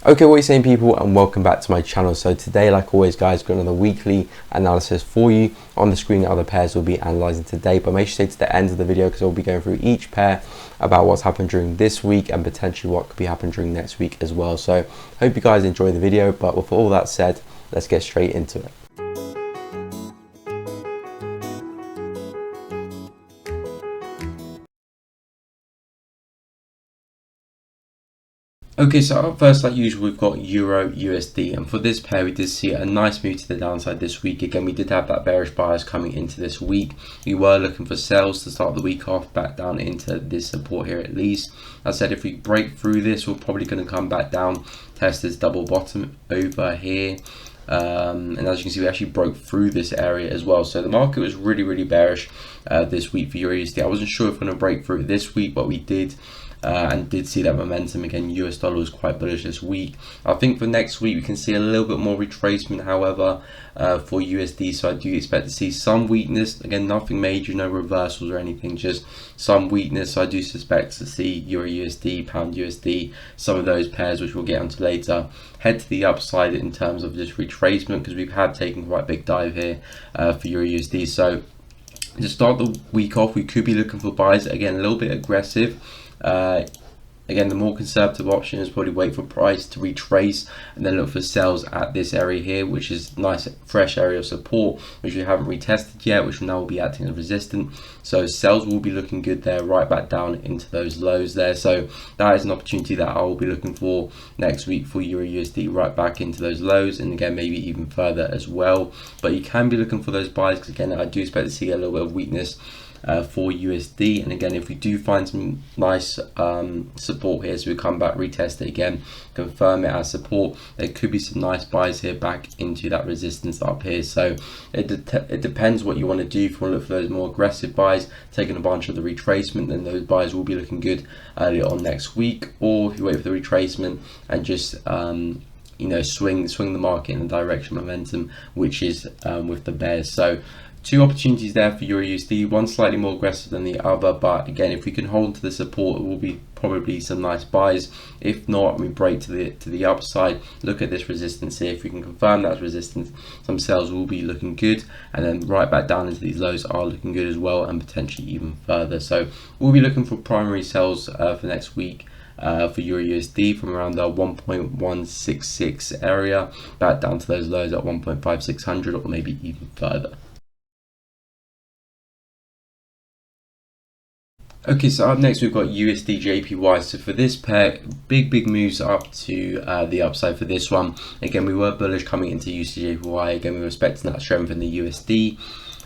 Okay, what are you saying, people, and welcome back to my channel. So today, like always guys, got another weekly analysis for you. On the screen, other pairs we'll be analyzing today, but make sure to stay to the end of the video because we'll be going through each pair about what's happened during this week and potentially what could be happening during next week as well. So hope you guys enjoy the video, but with all that said, let's get straight into it. Okay, so up first, like usual, we've got Euro USD, and for this pair we did see a nice move to the downside this week. Again, we did have that bearish bias coming into this week. We were looking for sales to start the week off back down into this support here at least. As I said, if we break through this, we're probably going to come back down, test this double bottom over here. And as you can see, we actually broke through this area as well. So the market was really bearish this week for Euro USD. I wasn't sure if we're going to break through this week, but we did. And did see that momentum. Again, US dollar was quite bullish this week. I think for next week we can see a little bit more retracement, however, for USD. So I do expect to see some weakness. Again, nothing major, no reversals or anything, just some weakness. So I do suspect to see Euro USD, Pound USD, some of those pairs, which we'll get onto later, head to the upside in terms of just retracement, because we've had taken quite a big dive here for Euro USD. So to start the week off, we could be looking for buys. Again, a little bit aggressive. Again, the more conservative option is probably wait for price to retrace and then look for sells at this area here, which is a nice fresh area of support, which we haven't retested yet, which now will be acting as resistance. So sells will be looking good there, right back down into those lows there. So that is an opportunity that I will be looking for next week for Euro USD, right back into those lows, and again maybe even further as well. But you can be looking for those buys, because again I do expect to see a little bit of weakness for USD. And again, if we do find some nice support here, so we come back, retest it again, confirm it as support, there could be some nice buys here back into that resistance up here. So it depends what you want to do. If you want to look for those more aggressive buys, taking advantage of the retracement, then those buys will be looking good earlier on next week. Or if you wait for the retracement and just you know, swing the market in the direction of momentum, which is with the bears. So two opportunities there for Euro USD, one slightly more aggressive than the other, but again, if we can hold to the support, it will be probably some nice buys. If not, we break to the upside, look at this resistance here. If we can confirm that's resistance, some sells will be looking good, and then right back down into these lows are looking good as well, and potentially even further. So we'll be looking for primary sells for next week for Euro USD from around the 1.166 area back down to those lows at 1.5600 or maybe even further. Okay, so up next we've got USD JPY. So for this pair, big moves up to the upside for this one. Again, we were bullish coming into USD JPY. Again, we were expecting that strength in the USD.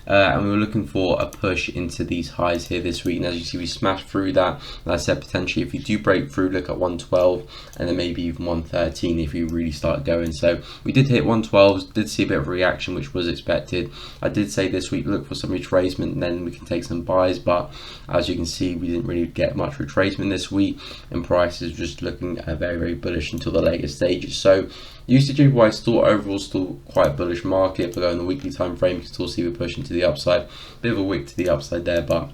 And we were looking for a push into these highs here this week, and as you see, we smashed through that. And I said potentially if you do break through, look at 112 and then maybe even 113 if you really start going. So we did hit 112s, did see a bit of reaction, which was expected. I did say this week look for some retracement and then we can take some buys, but as you can see, we didn't really get much retracement this week, and prices just looking very bullish until the later stages. So USD JPY still overall still quite a bullish market, but on the weekly time frame you can still see we're pushing to the upside. Bit of a wick to the upside there, but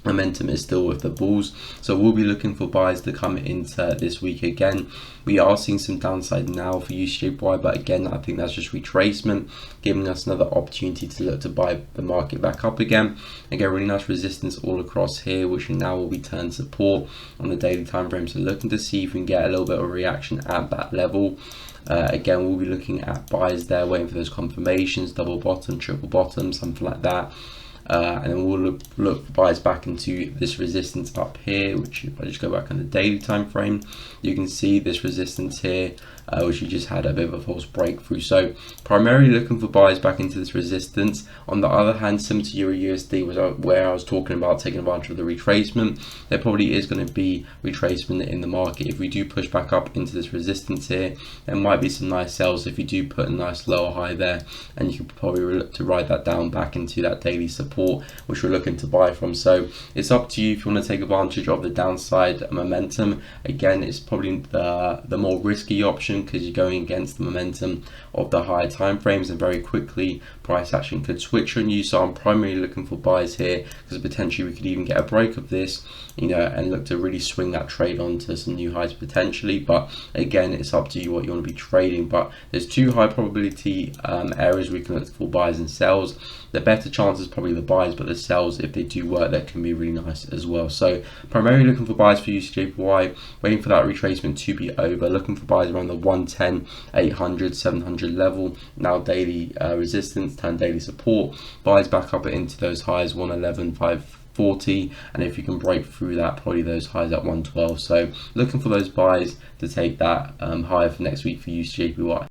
momentum is still with the bulls. So we'll be looking for buys to come into this week. Again, we are seeing some downside now for USD JPY, but again I think that's just retracement, giving us another opportunity to look to buy the market back up again. Again, really nice resistance all across here, which now will be turned support on the daily time frame. So looking to see if we can get a little bit of reaction at that level. Again, we'll be looking at buys there, waiting for those confirmations, double bottom, triple bottom, something like that. And then we'll look for buys back into this resistance up here, which if I just go back on the daily time frame, you can see this resistance here, which we just had a bit of a false breakthrough. So primarily looking for buys back into this resistance. On the other hand, similar to Euro USD was where I was talking about taking advantage of the retracement. There probably is going to be retracement in the market. If we do push back up into this resistance here, there might be some nice sells if you do put a nice lower high there, and you can probably look to ride that down back into that daily support support which we're looking to buy from. So it's up to you if you want to take advantage of the downside momentum. Again, it's probably the more risky option because you're going against the momentum of the higher time frames, and very quickly price action could switch on you. So I'm primarily looking for buys here because potentially we could even get a break of this, and look to really swing that trade on to some new highs potentially. But again, it's up to you what you want to be trading. But there's two high probability areas we can look for buys and sells. The better chance is probably the buys, but the sells, if they do work, that can be really nice as well. So primarily looking for buys for USD, waiting for that retracement to be over, looking for buys around the 110, 800, 700 level. Now daily resistance, turn daily support, buys back up into those highs, 111, 540, and if you can break through that, probably those highs at 112. So looking for those buys to take that higher for next week for USD.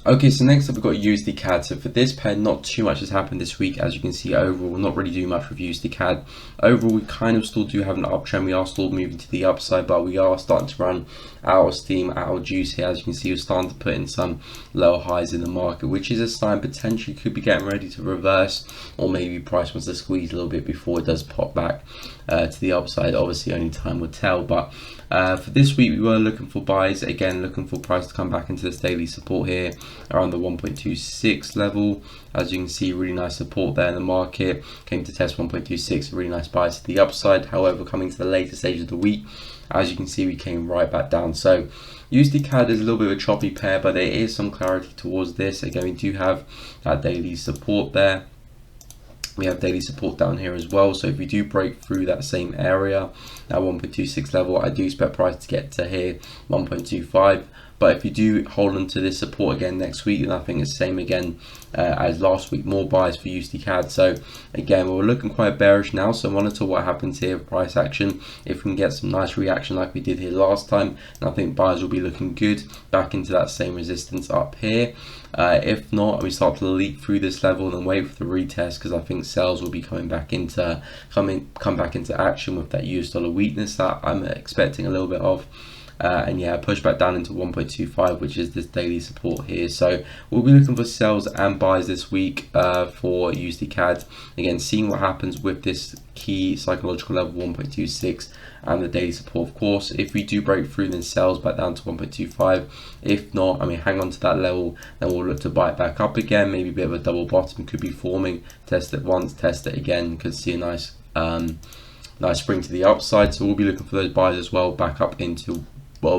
Okay, so next up we've got USD CAD. So for this pair, not too much has happened this week. As you can see, overall, not really doing much with USD CAD. Overall, we kind of still do have an uptrend. We are still moving to the upside, but we are starting to run out of steam, out of juice here. As you can see, we're starting to put in some lower highs in the market, which is a sign potentially could be getting ready to reverse, or maybe price wants to squeeze a little bit before it does pop back to the upside. Obviously, only time will tell, but for this week, we were looking for buys. Again, looking for price to come back into this daily support here around the 1.26 level. As you can see, really nice support there in the market. Came to test 1.26, really nice buys to the upside. However, coming to the later stage of the week, as you can see, we came right back down. So USD CAD is a little bit of a choppy pair, but there is some clarity towards this. Again, we do have that daily support there. We have daily support down here as well. So if we do break through that same area, that 1.26 level, I do expect price to get to here, 1.25. But if you do hold on to this support again next week, then I think it's the same again as last week, more buys for USD CAD. So again, we're looking quite bearish now, so monitor what happens here with price action. If we can get some nice reaction like we did here last time, then I think buyers will be looking good back into that same resistance up here. If not, we start to leak through this level, then wait for the retest, because I think sales will be coming back into come back into action with that US dollar weakness that I'm expecting a little bit of. And yeah, push back down into 1.25, which is this daily support here. So we'll be looking for sells and buys this week for USD CAD. Again, seeing what happens with this key psychological level 1.26 and the daily support. Of course, if we do break through, then sells back down to 1.25. If not, I mean, hang on to that level, then we'll look to buy it back up again. Maybe a bit of a double bottom could be forming. Test it once, test it again. Could see a nice spring to the upside. So we'll be looking for those buys as well, back up into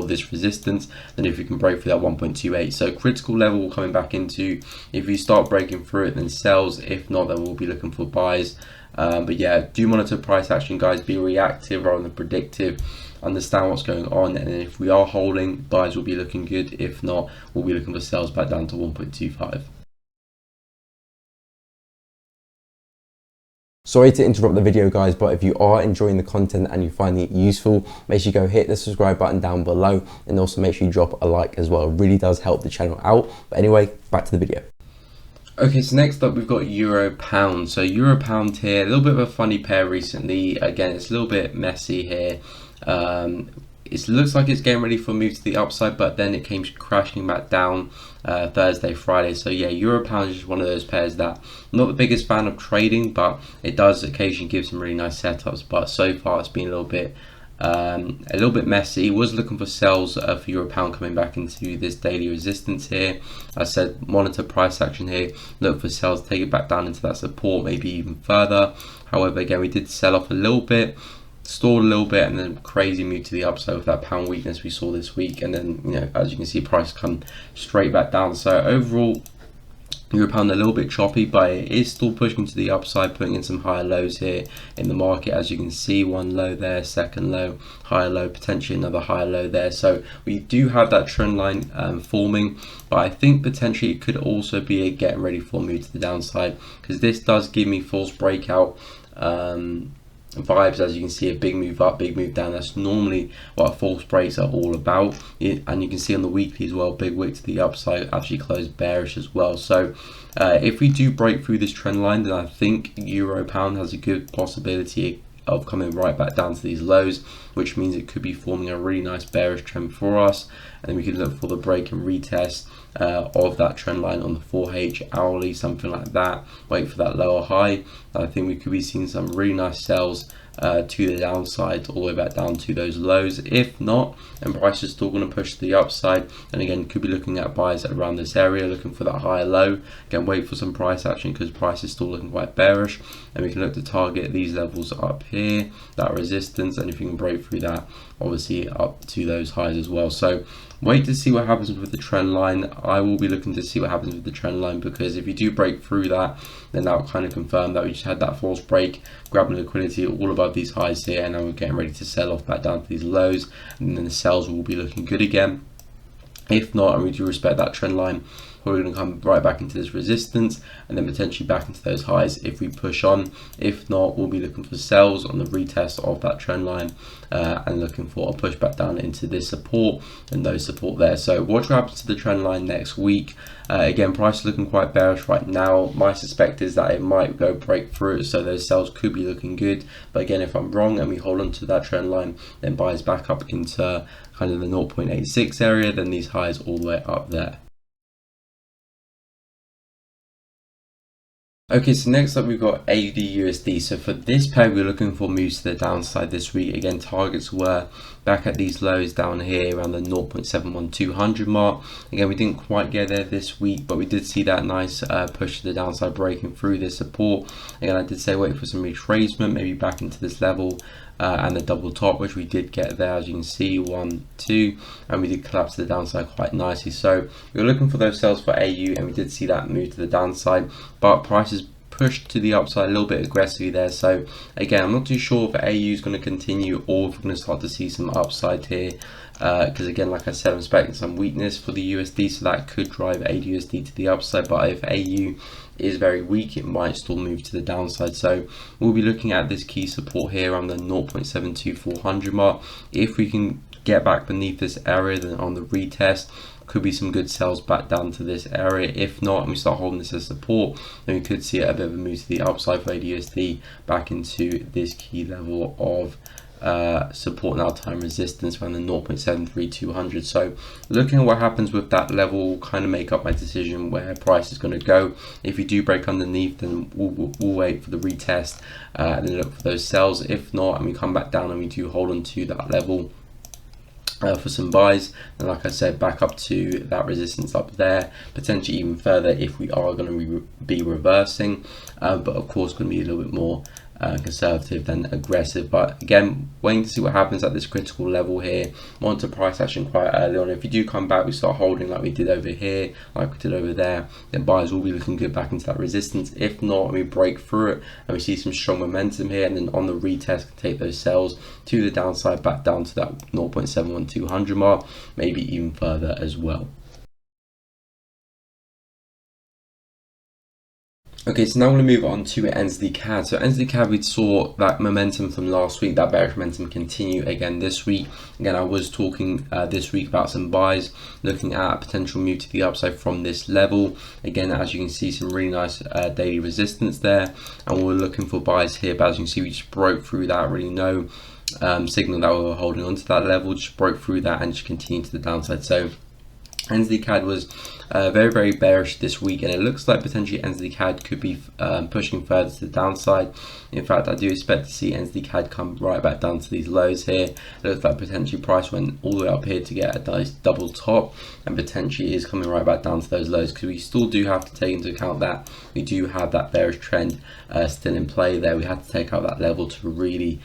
this resistance. Then if we can break through that 1.28, so critical level coming back into, if we start breaking through it, then sells. If not, then we'll be looking for buys. But yeah, do monitor price action, guys. Be reactive rather than predictive. Understand what's going on, and if we are holding, buys will be looking good. If not, we'll be looking for sales back down to 1.25. Sorry to interrupt the video, guys, but if you are enjoying the content and you find it useful, make sure you go hit the subscribe button down below, and also make sure you drop a like as well. It really does help the channel out. But anyway, back to the video. Okay, so next up we've got Euro Pound. So Euro Pound here, a little bit of a funny pair recently. Again, it's a little bit messy here. It looks like it's getting ready for a move to the upside, but then it came crashing back down Thursday, Friday. So yeah, Euro Pound is just one of those pairs that I'm not the biggest fan of trading, but it does occasionally give some really nice setups. But so far it's been a little bit messy. Was looking for sells for Euro Pound coming back into this daily resistance here. I said monitor price action here, look for sells, take it back down into that support, maybe even further. However, again, we did sell off a little bit, stalled a little bit, and then crazy move to the upside with that pound weakness we saw this week. And then, as you can see, price come straight back down. So overall, Euro Pound a little bit choppy, but it is still pushing to the upside, putting in some higher lows here in the market. As you can see, one low there, second low, higher low, potentially another higher low there. So we do have that trend line forming, but I think potentially it could also be a getting ready for a move to the downside, because this does give me false breakout vibes. As you can see, a big move up, big move down. That's normally what false breaks are all about. And you can see on the weekly as well, big wick to the upside, actually closed bearish as well. So if we do break through this trend line, then I think Euro Pound has a good possibility of coming right back down to these lows which means it could be forming a really nice bearish trend for us. And then we could look for the break and retest of that trend line on the 4H hourly, something like that. Wait for that lower high. I think we could be seeing some really nice sells to the downside, all the way back down to those lows. If not, and price is still going to push to the upside, and again could be looking at buys around this area, looking for that higher low. Again, wait for some price action because price is still looking quite bearish, and we can look to target these levels up here, that resistance, and if you can break through that, obviously up to those highs as well. So wait to see what happens with the trend line. I will be looking to see what happens with the trend line, because if you do break through that, then that will kind of confirm that we just had that false break, grabbing liquidity all above these highs here, and now we're getting ready to sell off back down to these lows, and then the sells will be looking good again. If not, and we do respect that trend line, we're going to come right back into this resistance and then potentially back into those highs if we push on. If not, we'll be looking for sells on the retest of that trend line and looking for a push back down into this support and those support there. So watch what happens to the trend line next week. Again, price is looking quite bearish right now. My suspect is that it might go break through, so those sells could be looking good. But again, if I'm wrong and we hold on to that trend line, then buys back up into kind of the 0.86 area, then these highs all the way up there. Okay, so next up we've got Aodu USD. So for this pair, we're looking for moves to the downside this week. Again, targets were back at these lows down here around the 0.71200 mark. Again, we didn't quite get there this week, but we did see that nice push to the downside, breaking through this support. Again, I did say wait for some retracement, maybe back into this level and the double top, which we did get there, as you can see, 1, 2, and we did collapse to the downside quite nicely. So we were looking for those sells for AU, and we did see that move to the downside, but prices pushed to the upside a little bit aggressively there. So again, I'm not too sure if AU is going to continue or if we're going to start to see some upside here, because again, like I said, I'm expecting some weakness for the USD, so that could drive AUD to the upside. But if AU is very weak, it might still move to the downside. So we'll be looking at this key support here on the 0.72400 mark. If we can get back beneath this area, then on the retest could be some good sells back down to this area. If not, and we start holding this as support, then we could see a bit of a move to the upside for AUD back into this key level of support now time resistance around the 0.73200. So looking at what happens with that level will kind of make up my decision where price is going to go. If you do break underneath, then we'll wait for the retest and then look for those sells. If not, and we come back down and we do hold on to that level for some buys, and like I said, back up to that resistance up there, potentially even further if we are going to be reversing, but of course going to be a little bit more conservative than aggressive. But again, waiting to see what happens at this critical level here. Monitor price action quite early on. If you do come back, we start holding like we did over here, like we did over there, then buyers will be looking good back into that resistance. If not, we break through it and we see some strong momentum here, and then on the retest can take those sells to the downside back down to that 0.71200 mark, maybe even further as well. Okay, so now I'm going to move on to NZD CAD. So NZD CAD, we saw that momentum from last week, that bearish momentum continue again this week. Again, I was talking this week about some buys, looking at a potential move to the upside from this level. Again, as you can see, some really nice daily resistance there, and we're looking for buys here. But as you can see, we just broke through that, really no signal that we were holding on to that level, just broke through that and just continued to the downside. So NZD CAD was very bearish this week, and it looks like potentially NZD CAD could be pushing further to the downside. In fact, I do expect to see NZD CAD come right back down to these lows here. It looks like potentially price went all the way up here to get a nice double top, and potentially is coming right back down to those lows, because we still do have to take into account that we do have that bearish trend still in play there. We had to take out that level to really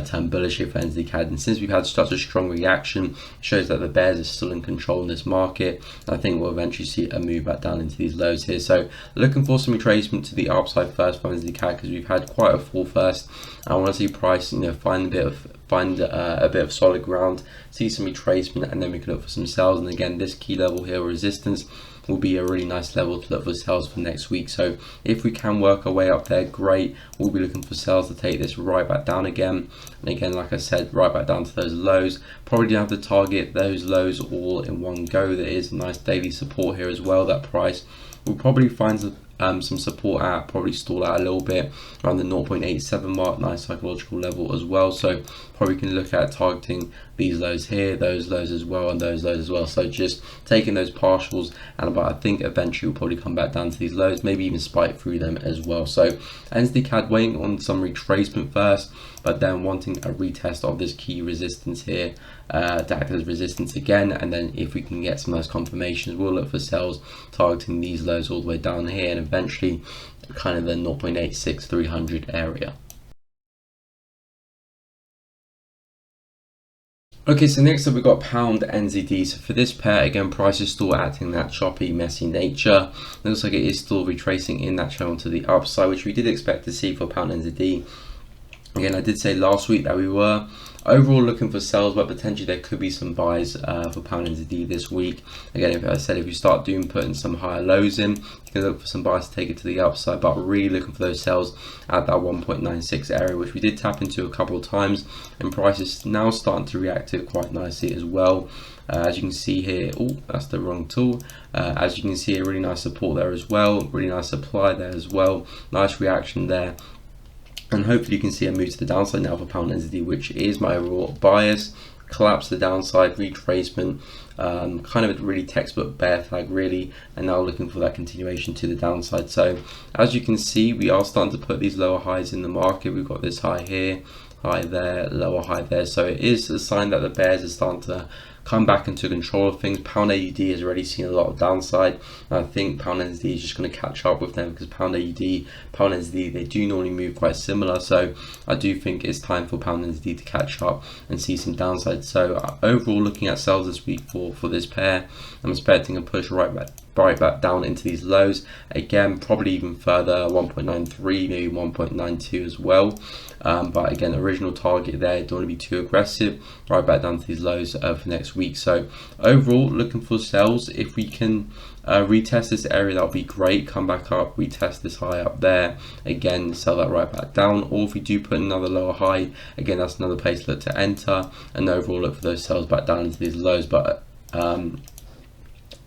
turn bullish here for NZD CAD, and since we've had such a strong reaction, it shows that the bears are still in control in this market. I think we'll eventually see a move back down into these lows here. So looking for some retracement to the upside first for NZD CAD, because we've had quite a fall first. I want to see price, find a bit of solid ground, see some retracement, and then we can look for some sells. And again, this key level here, resistance, will be a really nice level to look for sells for next week. So if we can work our way up there, great. We'll be looking for sells to take this right back down again, and again, like I said, right back down to those lows. Probably don't have to target those lows all in one go. There is a nice daily support here as well. That price will probably find some support at, probably stall out a little bit around the 0.87 mark, nice psychological level as well. So probably can look at targeting these lows here, those lows as well, and those lows as well. So just taking those partials, and about, I think eventually we'll probably come back down to these lows, maybe even spike through them as well. So NZD CAD waiting on some retracement first, but then wanting a retest of this key resistance here to act as resistance again, and then if we can get some nice confirmations, we'll look for sells targeting these lows all the way down here, and eventually kind of the 0.86300 area. Okay, so next up we've got pound NZD. So for this pair, again, price is still acting that choppy, messy nature. It looks like it is still retracing in that channel to the upside, which we did expect to see for pound NZD. Again, I did say last week that we were overall looking for sells, but potentially there could be some buys for pound NZD this week. Again, if I said if you start putting some higher lows in, you can look for some buys to take it to the upside, but really looking for those sells at that 1.96 area, which we did tap into a couple of times, and price is now starting to react to it quite nicely as well. As you can see here, oh, that's the wrong tool. As you can see, a really nice support there as well, really nice supply there as well, nice reaction there. And hopefully you can see a move to the downside now for pound NZD, which is my overall bias. Collapse to the downside, retracement, kind of a really textbook bear flag really, and now looking for that continuation to the downside. So as you can see, we are starting to put these lower highs in the market. We've got this high here, high there, lower high there. So it is a sign that the bears are starting to come back into control of things. Pound AUD has already seen a lot of downside, and I think pound NZD is just going to catch up with them, because pound AUD, pound NZD, they do normally move quite similar. So I do think it's time for pound NZD to catch up and see some downside. So overall, looking at sells this week for this pair, I'm expecting a push right back down into these lows again, probably even further, 1.93, maybe 1.92 as well. But again, original target there, don't want to be too aggressive, right back down to these lows for next week. So overall, looking for sells. If we can retest this area, that'll be great. Come back up, retest this high up there, again sell that right back down. Or if we do put another lower high, again that's another place to look to enter, and overall look for those sells back down into these lows. But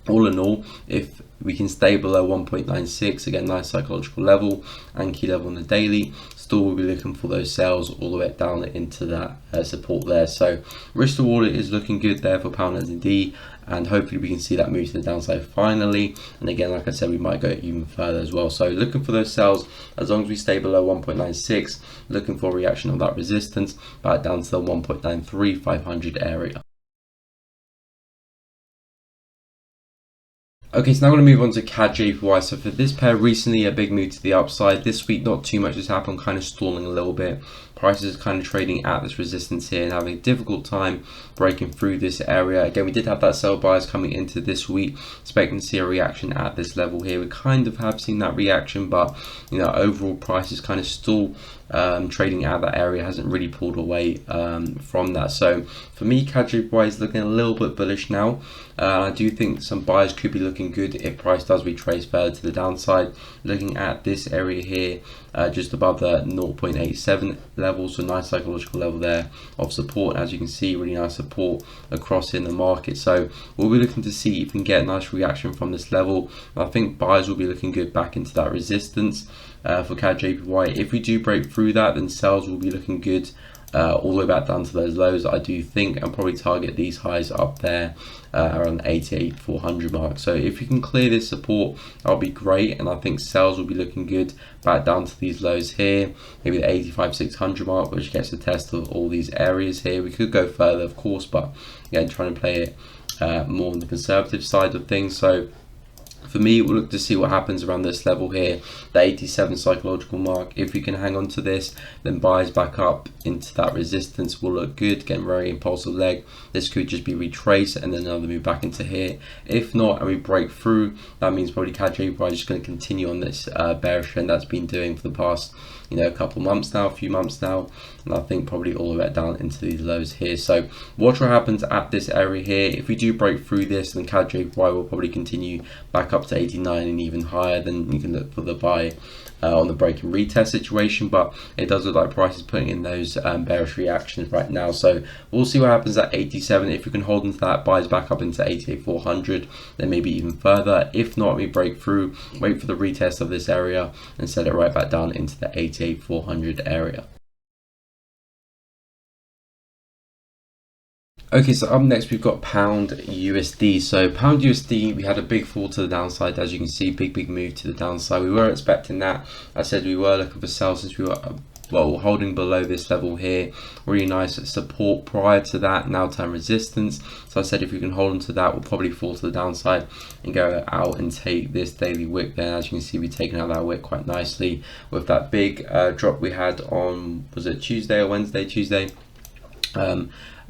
all in all, if we can stay below 1.96, again nice psychological level and key level on the daily, still we'll be looking for those sales all the way down into that support there. So risk reward is looking good there for pound NZD, and hopefully we can see that move to the downside finally. And again, like I said, we might go even further as well. So looking for those sales as long as we stay below 1.96, looking for a reaction of that resistance back down to the 1.93 500 area. Okay, so now I'm going to move on to CAD JPY. So for this pair, recently a big move to the upside. This week, not too much has happened, kind of stalling a little bit. Prices kind of trading at this resistance here and having a difficult time breaking through this area. Again, we did have that sell bias coming into this week, expecting to see a reaction at this level here. We kind of have seen that reaction, but you know, overall price is kind of still trading out that area, hasn't really pulled away from that. So for me, CAD JPY is looking a little bit bullish now. I do think some buyers could be looking good if price does retrace further to the downside. Looking at this area here, just above the 0.87 level, so nice psychological level there of support. As you can see, really nice support across in the market. So we'll be looking to see if we can get a nice reaction from this level. I think buyers will be looking good back into that resistance for CAD JPY. If we do break through that, then sales will be looking good all the way back down to those lows, I do think, and probably target these highs up there around the 88,400 mark. So if you can clear this support, that'll be great, and I think sales will be looking good back down to these lows here, maybe the 85,600 mark, which gets a test of all these areas here. We could go further, of course, but again, trying to play it more on the conservative side of things. So for me, we'll look to see what happens around this level here, the 87 psychological mark. If we can hang on to this, then buys back up into that resistance will look good. Getting very impulsive leg. This could just be retrace and then another move back into here. If not, and we break through, that means probably CAD JPY is just going to continue on this bearish trend that's been doing for the past, you know, a few months now, and I think probably all the way down into these lows here. So watch what happens at this area here. If we do break through this, then CAD JPY will probably continue back up to 89 and even higher. Then you can look for the buy on the break and retest situation, but it does look like price is putting in those bearish reactions right now. So we'll see what happens at 87. If we can hold into that, buys back up into 88,400, then maybe even further. If not, we break through, wait for the retest of this area and set it right back down into the 88,400 area. Okay, so up next we've got pound USD. So pound USD, we had a big fall to the downside, as you can see, big move to the downside. We were expecting that. I said we were looking for sales since we were holding below this level here. Really nice support prior to that, now turn resistance. So I said if we can hold onto that, we'll probably fall to the downside and go out and take this daily wick there. As you can see, we've taken out that wick quite nicely with that big drop we had on, was it Tuesday or Wednesday? Tuesday.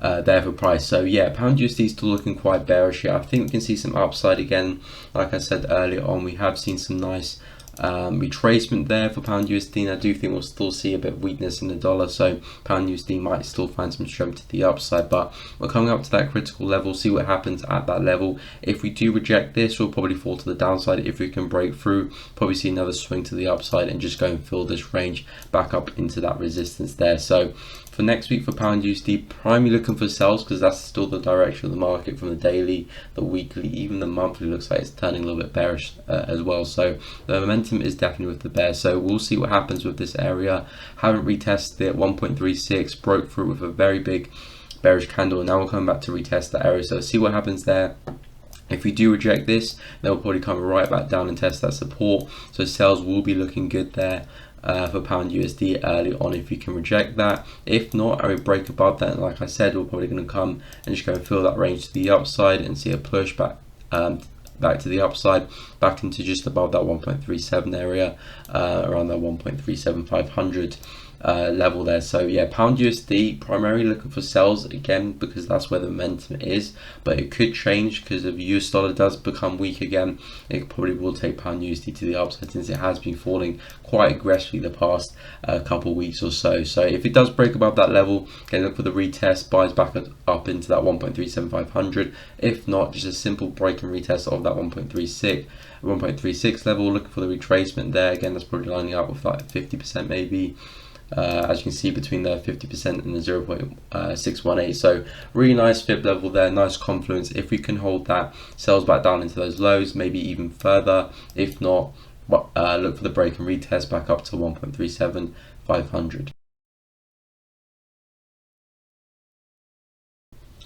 There for price. So yeah, pound USD is still looking quite bearish here. I think we can see some upside again. Like I said earlier on, we have seen some nice retracement there for pound USD, and I do think we'll still see a bit of weakness in the dollar, so pound USD might still find some strength to the upside. But we're coming up to that critical level, see what happens at that level. If we do reject this, we'll probably fall to the downside. If we can break through, probably see another swing to the upside and just go and fill this range back up into that resistance there. So for next week for pound USD, primarily looking for sells because that's still the direction of the market from the daily, the weekly, even the monthly looks like it's turning a little bit bearish as well. So the momentum is definitely with the bear. So we'll see what happens with this area. Haven't retested it, 1.36, broke through with a very big bearish candle. Now we'll come back to retest that area. So see what happens there. If we do reject this, then we'll probably come right back down and test that support. So sales will be looking good there for pound USD early on if we can reject that. If not, I would break above that. And like I said, we're probably going to come and just go and fill that range to the upside and see a push back back to the upside, back into just above that 1.37 area, around that 1.37500 level there. So yeah, pound USD primarily looking for sells again because that's where the momentum is, but it could change because if US dollar does become weak again, it probably will take pound USD to the upside since it has been falling quite aggressively the past couple weeks or so. So if it does break above that level, again look for the retest, buys back up into that 1.37500. If not, just a simple break and retest of that 1.36 level, looking for the retracement there. Again, that's probably lining up with like 50% maybe. As you can see, between the 50% and the 0.618, so really nice fib level there, nice confluence. If we can hold that, sells back down into those lows, maybe even further. If not, look for the break and retest back up to 1.37500.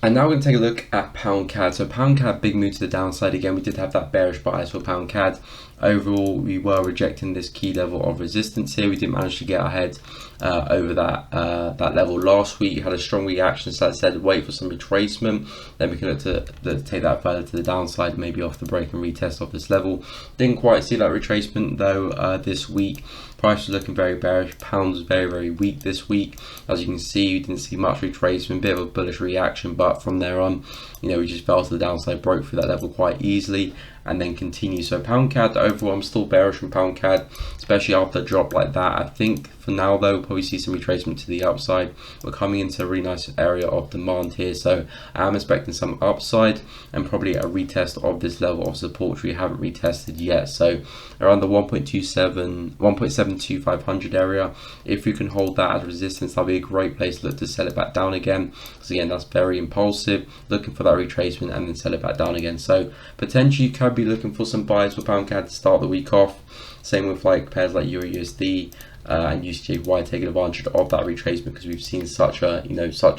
And now we're going to take a look at pound CAD. So pound CAD, big move to the downside again. We did have that bearish bias for pound CAD. Overall, we were rejecting this key level of resistance here. We didn't manage to get ahead over that level last week. You had a strong reaction, so I said wait for some retracement. Then we can look to take that further to the downside, maybe off the break and retest off this level. Didn't quite see that retracement though this week. Price was looking very bearish. Pound was very weak this week. As you can see, you didn't see much retracement, bit of a bullish reaction, but from there on, you know, we just fell to the downside, broke through that level quite easily, and then continue. So pound CAD overall, I'm still bearish on pound CAD, especially after a drop like that. I think for now though, we'll probably see some retracement to the upside. We're coming into a really nice area of demand here, so I am expecting some upside and probably a retest of this level of support which we haven't retested yet. So around the 1.72500 area, if we can hold that as resistance, that'll be a great place to look to sell it back down again, because again, that's very impulsive, looking for that retracement and then sell it back down again. So potentially you could be looking for some buys for pound CAD to start the week off. Same with like pairs like Euro USD and USD taking advantage of that retracement, because we've seen such a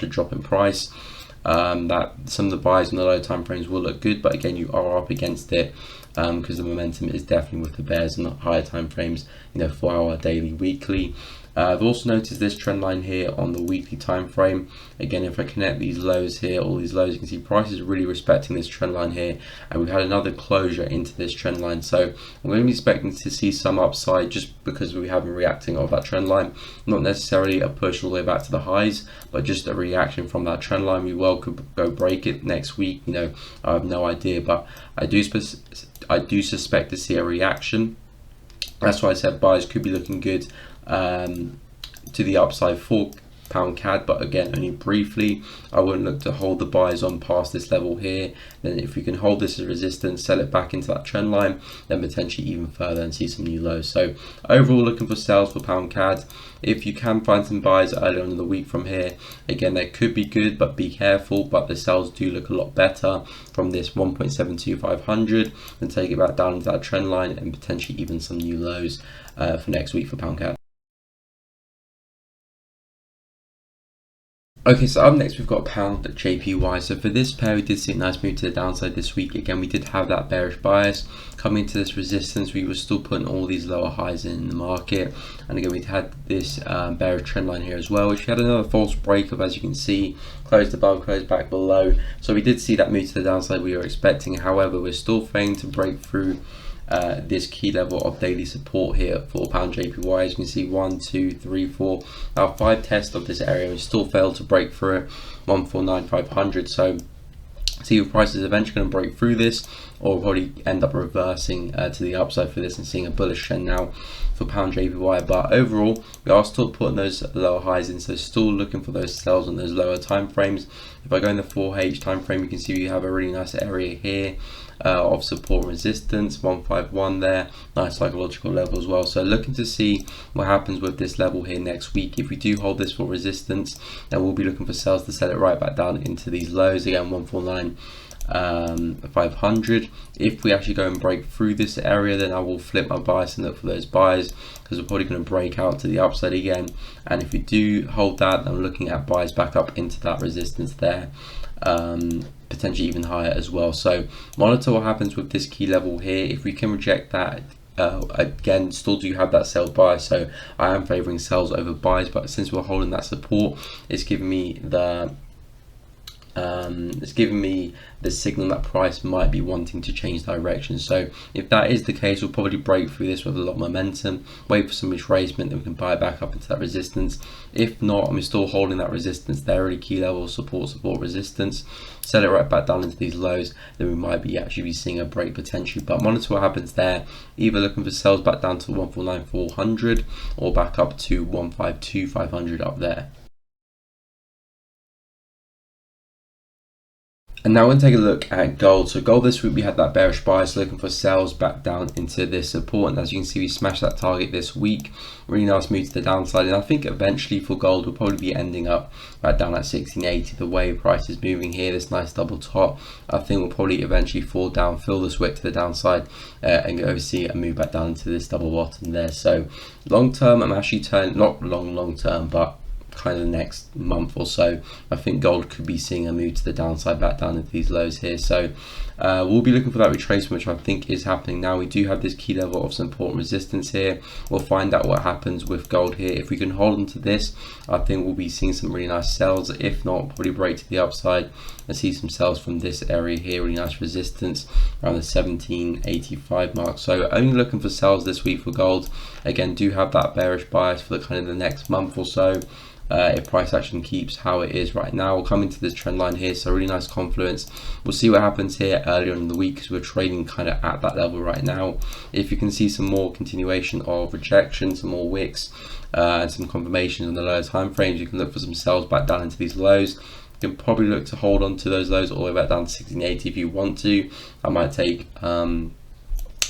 drop in price that some of the buys in the lower time frames will look good, but again, you are up against it because the momentum is definitely with the bears in the higher time frames, 4 hour, daily, weekly. I've also noticed this trend line here on the weekly time frame. Again, if I connect these lows here, all these lows, you can see price is really respecting this trend line here, and we've had another closure into this trend line. So I'm going to be expecting to see some upside just because we have been reacting of that trend line, not necessarily a push all the way back to the highs, but just a reaction from that trend line. We well could go break it next week. I have no idea, but I do suspect to see a reaction. That's why I said buyers could be looking good to the upside for pound CAD, but again only briefly. I wouldn't look to hold the buys on past this level here. Then if we can hold this as resistance, sell it back into that trend line, then potentially even further and see some new lows. So overall, looking for sales for pound CAD. If you can find some buys early on in the week from here, again, they could be good, but be careful. But the sales do look a lot better from this 1.72500, and take it back down into that trend line and potentially even some new lows for next week for pound CAD. Okay, so up next we've got pound JPY. So for this pair, we did see a nice move to the downside this week. Again, we did have that bearish bias coming into this resistance. We were still putting all these lower highs in the market, and again we had this bearish trend line here as well, which we had another false break of, as you can see, closed above, closed back below. So we did see that move to the downside we were expecting. However, we're still failing to break through this key level of daily support here for pound JPY. As you can see, 1, 2, 3, 4, our 5 tests of this area, we still failed to break through it, 149,500. So see if price is eventually going to break through this, or probably end up reversing to the upside for this and seeing a bullish trend now for pound JPY. But overall, we are still putting those lower highs in, so still looking for those sells on those lower time frames. If I go in the 4H time frame, you can see we have a really nice area here of support and resistance, 151 there, nice psychological level as well. So looking to see what happens with this level here next week. If we do hold this for resistance, then we'll be looking for sales to sell it right back down into these lows again, 149,500. If we actually go and break through this area, then I will flip my bias and look for those buys, because we're probably going to break out to the upside again. And if we do hold that, then I'm looking at buys back up into that resistance there, potentially even higher as well. So monitor what happens with this key level here. If we can reject that, again, still do have that sell bias, so I am favoring sells over buys. But since we're holding that support, it's giving me the signal that price might be wanting to change direction. So if that is the case, we'll probably break through this with a lot of momentum, wait for some retracement, then we can buy back up into that resistance. If not, and we're still holding that resistance there, really key level, support, resistance, sell it right back down into these lows, then we might be actually seeing a break potentially. But monitor what happens there, either looking for sales back down to 149,400 or back up to 152,500 up there. And now we're going to take a look at gold. So gold this week, we had that bearish bias, looking for sales back down into this support, and as you can see, we smashed that target this week. Really nice move to the downside, and I think eventually for gold we'll probably be ending up back down at 1680. The way price is moving here, this nice double top, I think we'll probably eventually fall down, fill this wick to the downside, and go see a move back down into this double bottom there. So long term, I'm actually turning, not long term, but kind of the next month or so, I think gold could be seeing a move to the downside back down into these lows here. So we'll be looking for that retracement, which I think is happening now. We do have this key level of support and resistance here. We'll find out what happens with gold here. If we can hold on to this, I think we'll be seeing some really nice sells. If not, probably break to the upside and see some sells from this area here. Really nice resistance around the 1785 mark. So only looking for sells this week for gold. Again, do have that bearish bias for the kind of the next month or so. If price action keeps how it is right now, we'll come into this trend line here, so really nice confluence. We'll see what happens here earlier in the week, because we're trading kind of at that level right now. If you can see some more continuation of rejection, some more wicks, and some confirmations on the lower time frames, you can look for some sells back down into these lows. You can probably look to hold on to those lows all the way back down to 1680 if you want to. I might take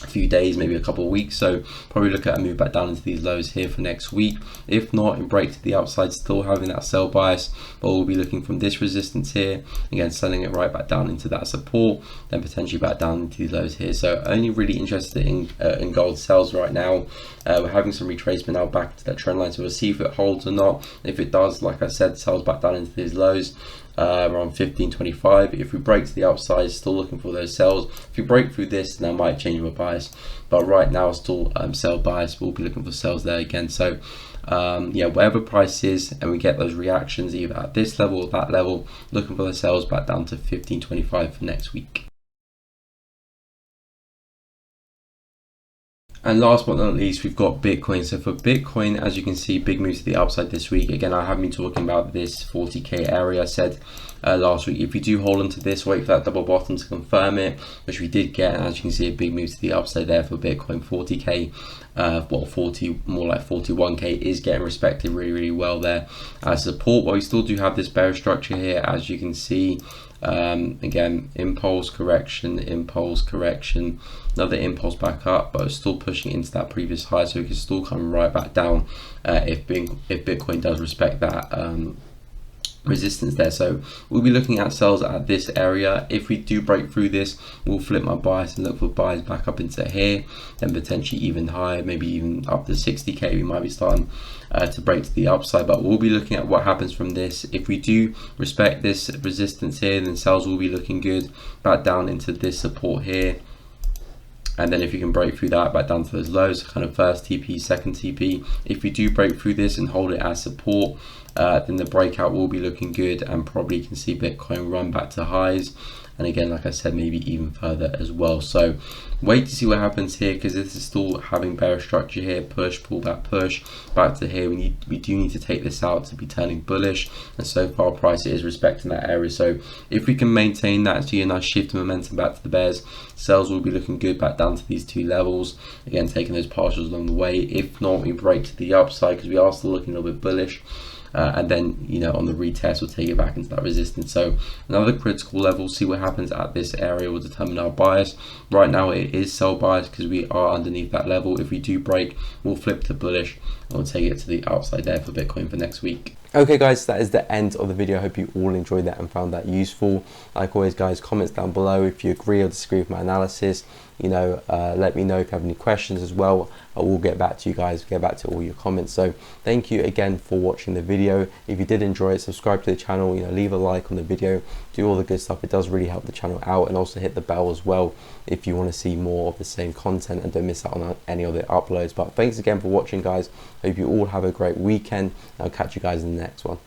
a few days, maybe a couple of weeks, so probably look at a move back down into these lows here for next week. If not, and break to the upside, still having that sell bias, but we'll be looking from this resistance here, again selling it right back down into that support, then potentially back down into these lows here. So only really interested in gold sells right now. We're having some retracement now back to that trend line, so we'll see if it holds or not. If it does, like I said, sells back down into these lows around 1525. If we break to the upside, still looking for those sells. If we break through this, then I might change my bias, but right now still sell bias. We'll be looking for sells there again. So yeah, whatever price is and we get those reactions either at this level or that level, looking for the sells back down to 1525 for next week. And last but not least, we've got Bitcoin. So for Bitcoin, as you can see, big moves to the upside this week. Again, I have been talking about this 40k area. I said last week, if you do hold on to this, wait for that double bottom to confirm it, which we did get. And as you can see, a big move to the upside there for Bitcoin. 40k, 40, more like 41k is getting respected really well there as support. But we still do have this bearish structure here, as you can see. Again, impulse correction, another impulse back up, but it's still pushing into that previous high, so we can still come right back down if Bitcoin does respect that resistance there. So we'll be looking at sells at this area. If we do break through this, we'll flip my bias and look for buys back up into here, then potentially even higher, maybe even up to 60k. We might be starting to break to the upside, but we'll be looking at what happens from this. If we do respect this resistance here, then sells will be looking good back down into this support here. And then if you can break through that back down to those lows, kind of first TP, second TP, if we do break through this and hold it as support, then the breakout will be looking good, and probably can see Bitcoin run back to highs. And again, like I said, maybe even further as well. So wait to see what happens here, because this is still having bearish structure here. Push, pull back, push back to here. We do need to take this out to be turning bullish, and so far price is respecting that area. So if we can maintain that, see a nice shift in momentum back to the bears, sells will be looking good back down to these two levels. Again, taking those partials along the way. If not, we break to the upside, because we are still looking a little bit bullish. And then, you know, on the retest, we'll take it back into that resistance. So another critical level, see what happens at this area will determine our bias. Right now it is sell bias, because we are underneath that level. If we do break, we'll flip to bullish, and we'll take it to the upside there for Bitcoin for next week. Okay guys, that is the end of the video. I hope you all enjoyed that and found that useful. Like always guys, comments down below if you agree or disagree with my analysis. You know, let me know if you have any questions as well. I will get back to you guys, get back to all your comments. So thank you again for watching the video. If you did enjoy it, subscribe to the channel, you know, leave a like on the video, do all the good stuff. It does really help the channel out, and also hit the bell as well if you want to see more of the same content and don't miss out on any other uploads. But thanks again for watching guys. Hope you all have a great weekend. I'll catch you guys in the next one.